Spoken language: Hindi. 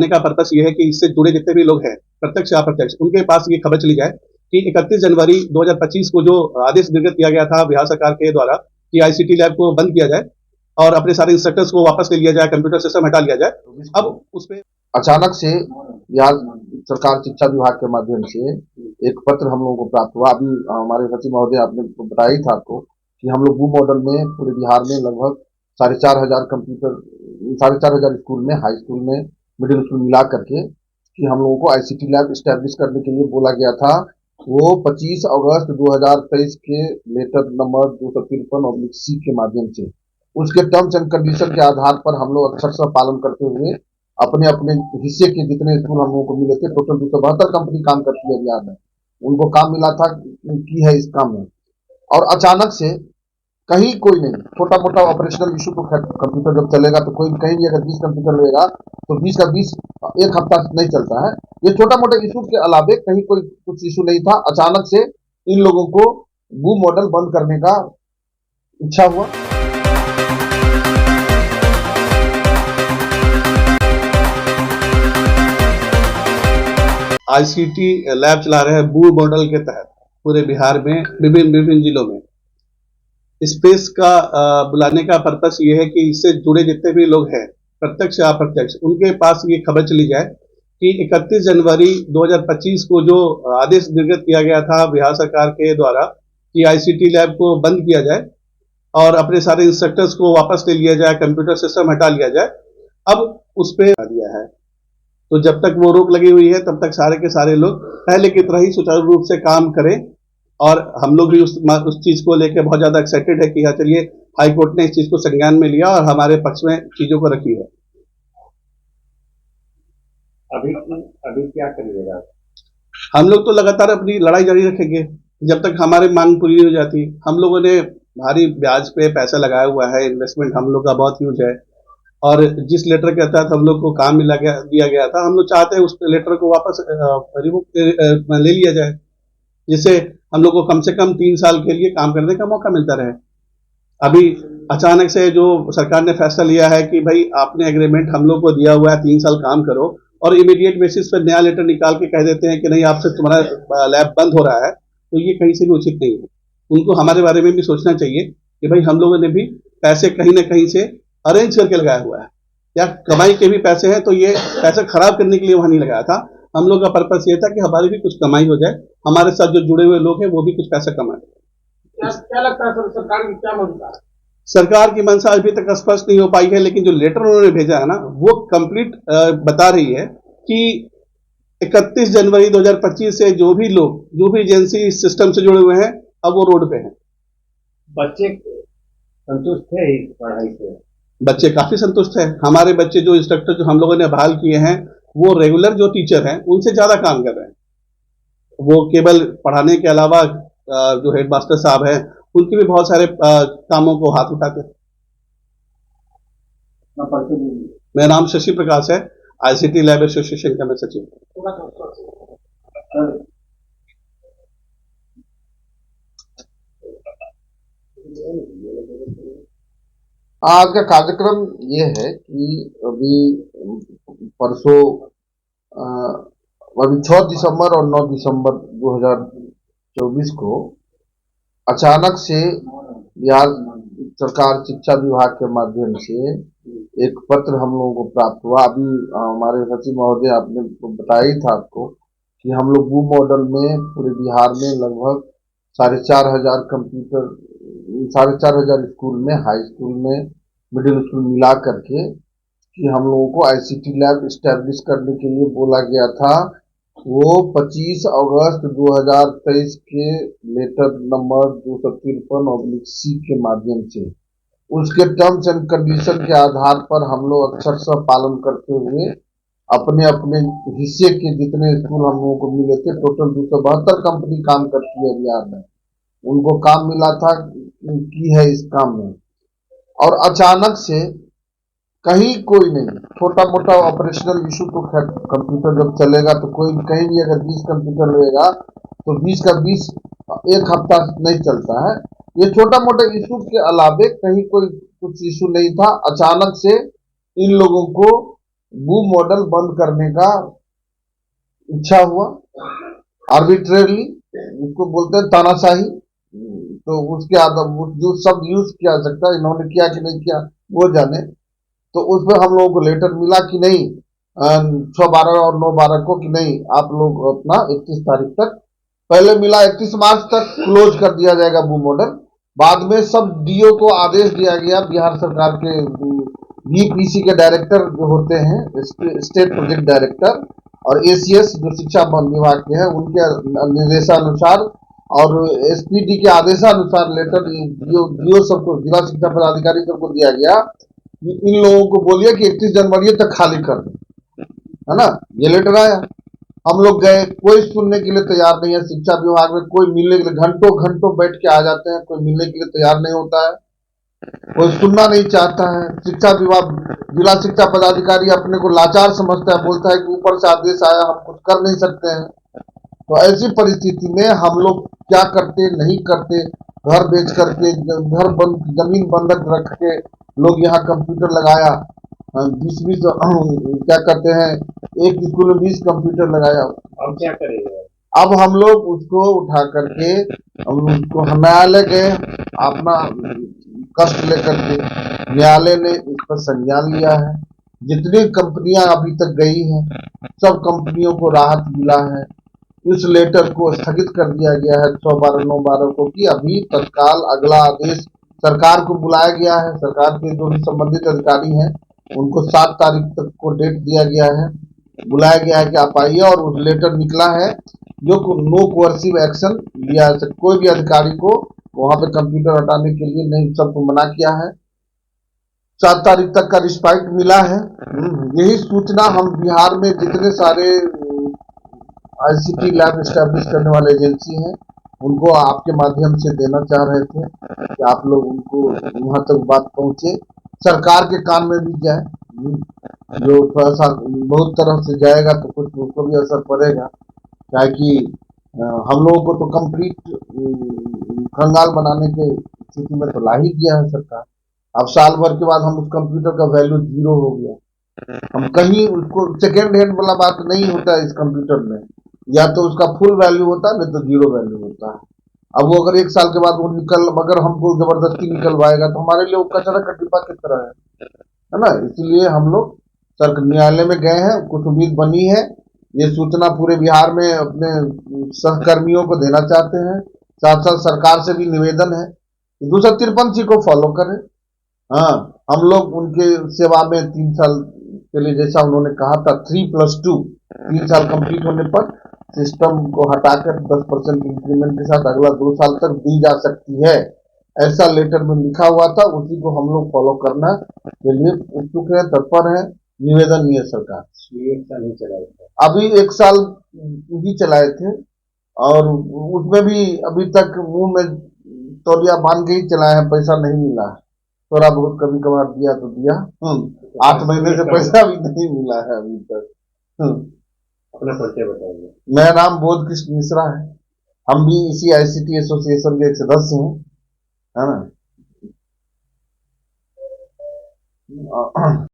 का पर्पस ये है कि इससे जुड़े जितने भी लोग हैं, प्रत्यक्ष या अप्रत्यक्ष, उनके पास ये खबर चली जाए कि 31 जनवरी 2025 को जो आदेश निर्गत किया गया था बिहार सरकार के द्वारा कि आईसीटी लैब को बंद किया जाए और अपने सारे इंस्ट्रक्टर्स को वापस ले लिया जाए, कंप्यूटर सिस्टम हटा लिया जाए। अब उसपे अचानक से बिहार सरकार शिक्षा विभाग के माध्यम से एक पत्र हम लोगों को प्राप्त हुआ। अभी हमारे सचिव महोदय आपने बताया ही था आपको कि हम लोग वो मॉडल में पूरे बिहार में लगभग 4,500 कंप्यूटर 4,500 स्कूल में, हाई स्कूल में, मिडिल स्कूल मिला करके कि हम लोगों को आईसीटी लैब स्टैब्लिश करने के लिए बोला गया था। वो 25 अगस्त 2023 के लेटर नंबर 253/C के माध्यम से उसके टर्म्स एंड कंडीशन के आधार पर हम लोग अक्षरशः पालन करते हुए अपने अपने हिस्से के जितने स्कूल हम लोगों को मिले थे, टोटल 272 कंपनी काम करती है बिहार में, उनको काम मिला था की है इस काम में। और अचानक से कहीं कोई नहीं, छोटा मोटा ऑपरेशनल इशू तो कंप्यूटर जब चलेगा तो कोई कहीं भी अगर 20 कंप्यूटर लेगा तो 20 का 20 एक हफ्ता नहीं चलता है। ये छोटा मोटा इशू के अलावे कहीं कोई कुछ इशू नहीं था। अचानक से इन लोगों को वो मॉडल बंद करने का इच्छा हुआ। आईसीटी लैब चला रहे हैं बूढ़ मॉडल के तहत पूरे बिहार में विभिन्न जिलों में। स्पेस का बुलाने का पर्पस ये है कि इससे जुड़े जितने भी लोग हैं, प्रत्यक्ष या अप्रत्यक्ष, उनके पास ये खबर चली जाए कि 31 जनवरी 2025 को जो आदेश निर्गत किया गया था बिहार सरकार के द्वारा कि आईसीटी लैब को बंद किया जाए और अपने सारे इंस्ट्रक्टर्स को वापस ले लिया जाए, कंप्यूटर सिस्टम हटा लिया जाए। अब उस पे दिया है, तो जब तक वो रोक लगी हुई है तब तक सारे के सारे लोग पहले की तरह ही सुचारू रूप से काम करें। और हम लोग भी उस चीज को लेकर बहुत ज्यादा एक्साइटेड है कि हाँ चलिए, हाई कोर्ट ने इस चीज को संज्ञान में लिया और हमारे पक्ष में चीजों को रखी है। अभी क्या करिएगा? हम लोग तो लगातार अपनी लड़ाई जारी रखेंगे जब तक हमारी मांग पूरी हो जाती। हम लोगों ने भारी ब्याज पे पैसा लगाया हुआ है, इन्वेस्टमेंट हम लोग का बहुत ह्यूज है, और जिस लेटर के तहत हम लोग को काम दिया गया था, हम लोग चाहते हैं उस लेटर को वापस ले लिया जाए, जिससे हम लोग को कम से कम 3 साल के लिए काम करने का मौका मिलता रहे। अभी अचानक से जो सरकार ने फैसला लिया है कि भाई आपने एग्रीमेंट हम लोग को दिया हुआ है 3 साल काम करो, और इमीडिएट बेसिस पर नया लेटर निकाल के कह देते हैं कि नहीं आपसे तुम्हारा लैब बंद हो रहा है, तो ये कहीं से भी उचित नहीं है। उनको हमारे बारे में भी सोचना चाहिए कि भाई हम लोगों ने भी पैसे कहीं ना कहीं से अरेंज करके लगाया हुआ है, या कमाई के भी पैसे हैं, तो ये पैसा खराब करने के लिए वहां नहीं लगाया था। हम लोग का पर्पस ये था कि हमारी भी कुछ कमाई हो जाए, हमारे साथ जो जुड़े हुए लोग हैं वो भी कुछ पैसा कमाए। क्या लगता है सर, सरकार की क्या मंशा है? सरकार की मंशा अभी तक स्पष्ट नहीं हो पाई है, लेकिन जो लेटर उन्होंने भेजा है ना, वो कंप्लीट बता रही है कि 31 जनवरी 2025 से जो भी लोग, जो भी एजेंसी इस सिस्टम से जुड़े हुए हैं, अब वो रोड पे हैं। बच्चे संतुष्ट थे इस पढ़ाई से? बच्चे काफी संतुष्ट हैं। हमारे बच्चे जो इंस्ट्रक्टर जो हम लोगों ने बहाल किए हैं, वो रेगुलर जो टीचर हैं उनसे ज्यादा काम कर रहे हैं। वो केवल पढ़ाने के अलावा जो हेडमास्टर साहब हैं उनके भी बहुत सारे कामों को हाथ उठाते हैं। मेरा नाम शशि प्रकाश है, आईसीटी लैब एसोसिएशन का मैं सचिव। आज का कार्यक्रम ये है कि अभी परसों अभी 6 दिसंबर और 9 दिसंबर 2024 को अचानक से बिहार सरकार शिक्षा विभाग के माध्यम से एक पत्र हम लोगों को प्राप्त हुआ। अभी हमारे सचिव महोदय आपने बताया ही था आपको कि हम लोग वो मॉडल में पूरे बिहार में लगभग 4,500 कंप्यूटर 4,500 स्कूल में, हाई स्कूल में, मिडिल स्कूल मिला करके कि हम लोगों को आईसीटी लैब स्टैब्लिश करने के लिए बोला गया था। वो 25 अगस्त 2023 के लेटर नंबर 253/C के माध्यम से उसके टर्म्स एंड कंडीशन के आधार पर हम लोग अक्षरशः पालन करते हुए अपने अपने हिस्से के जितने स्कूल हम लोगों को मिले थे, टोटल 272 कंपनी काम करती है बिहार में, उनको काम मिला था की है इस काम में। और अचानक से कहीं कोई नहीं, छोटा मोटा ऑपरेशनल इशू तो कंप्यूटर जब चलेगा तो कोई कहीं भी अगर 20 कंप्यूटर लेगा तो 20 का 20 एक हफ्ता नहीं चलता है। ये छोटा मोटा इशू के अलावे कहीं कोई कुछ इशू नहीं था। अचानक से इन लोगों को वो मॉडल बंद करने का इच्छा हुआ, आर्बिट्रेरली, उसको बोलते हैं तानाशाही। तो उसके आदम जो शब्द यूज किया जा सकता है, इन्होंने किया कि नहीं किया वो जाने। तो उस पर हम लोगों को लेटर मिला कि नहीं 6/12 और 9/12 को कि नहीं आप लोग अपना 31 तारीख तक, पहले मिला 31 मार्च तक क्लोज कर दिया जाएगा वो मॉडल। बाद में सब डीओ को आदेश दिया गया, बिहार सरकार के बीपीसी के डायरेक्टर जो होते हैं, स्टेट प्रोजेक्ट डायरेक्टर, और एसीएस जो शिक्षा विभाग के हैं, उनके निर्देशानुसार और एसपीडी के आदेशानुसार लेटर डीओ सबको, जिला शिक्षा पदाधिकारी सबको दिया गया कि इन लोगों को बोलिए कि 31 जनवरी तक खाली कर दें, है ना। ये लेटर आया, हम लोग गए, कोई सुनने के लिए तैयार नहीं है। शिक्षा विभाग में कोई मिलने के लिए घंटों घंटों बैठ के आ जाते हैं, कोई मिलने के लिए तैयार नहीं होता है, कोई सुनना नहीं चाहता है। शिक्षा विभाग, जिला शिक्षा पदाधिकारी अपने को लाचार समझता है, बोलता है कि ऊपर से आदेश आया, हम कुछ कर नहीं सकते हैं। तो ऐसी परिस्थिति में हम लोग क्या करते नहीं करते, घर बेच करके, घर बंद, जमीन बंधक रख के लोग यहाँ कंप्यूटर लगाया, 20-20 क्या करते हैं, एक स्कूल में 20 कंप्यूटर लगाया। अब क्या करेंगे? अब हम लोग उसको उठा करके हम उसको न्यायालय गए, अपना कष्ट लेकर के न्यायालय ने इस पर संज्ञान लिया है। जितनी कंपनियां अभी तक गई हैं, सब कंपनियों को राहत मिला है। इस लेटर को स्थगित कर दिया गया है 6/12-9/12 को, कि अभी तत्काल अगला आदेश सरकार को बुलाया गया है। सरकार के जो भी संबंधित अधिकारी हैं उनको 7 तारीख तक को डेट दिया गया है, बुलाया गया है कि आप आइए। और उस लेटर निकला है जो नो कोअर्सिव एक्शन लिया, कोई भी अधिकारी को वहां पे कंप्यूटर हटाने के लिए नहीं, सबको मना किया है। 7 तारीख तक का रिस्पाइट मिला है। यही सूचना हम बिहार में जितने सारे आईसीटी लैब स्टैब्लिश करने वाले एजेंसी हैं उनको आपके माध्यम से देना चाह रहे थे कि आप लोग उनको वहां तक बात पहुंचे, सरकार के कान में भी जाए। जो थोड़ा सा बहुत तरह से जाएगा तो कुछ उसको भी असर पड़ेगा, ताकि हम लोगों को तो कंप्लीट कंगाल बनाने के स्थिति में तो ला ही दिया है सरकार। अब साल भर के बाद हम उस कंप्यूटर का वैल्यू 0 हो गया। हम कहीं उसको सेकेंड हैंड वाला बात नहीं होता है इस कंप्यूटर में, या तो उसका फुल वैल्यू होता है, नहीं तो 0 वैल्यू होता है। अब वो अगर 1 साल के बाद वो अगर हमको जबरदस्ती निकलवाएगा तो हमारे लिए वो कचरा का डिब्बा की तरह है ना। इसलिए हम लोग न्यायालय में गए हैं, कुछ उम्मीद बनी है। ये सूचना पूरे बिहार में अपने सहकर्मियों को देना चाहते हैं। साथ साथ सरकार से भी निवेदन है कि 253 को फॉलो करें। हाँ, हम लोग उनके सेवा में 3 साल के लिए, जैसा उन्होंने कहा था 3+2, 3 साल कंप्लीट होने पर सिस्टम को हटाकर 10% इंक्रीमेंट के साथ अगला 2 साल तक दी जा सकती है, ऐसा लेटर में लिखा हुआ था। उसी को हम लोग फॉलो करना के लिए उत्सुक है, तत्पर है। निवेदन ये सरकार, 1 साल ही चलाए थे, अभी 1 साल ही चलाए थे, और उसमें भी अभी तक मुंह में तौलिया बांध के ही चलाए हैं, पैसा नहीं मिला है। थोड़ा बहुत कभी कभार दिया तो दिया। 8 महीने से पैसा भी नहीं मिला है अभी तक। अपना परिचय बताइए। मेरा नाम बोध कृष्ण मिश्रा है, हम भी इसी आईसीटी एसोसिएशन के एक सदस्य हैं, है ना।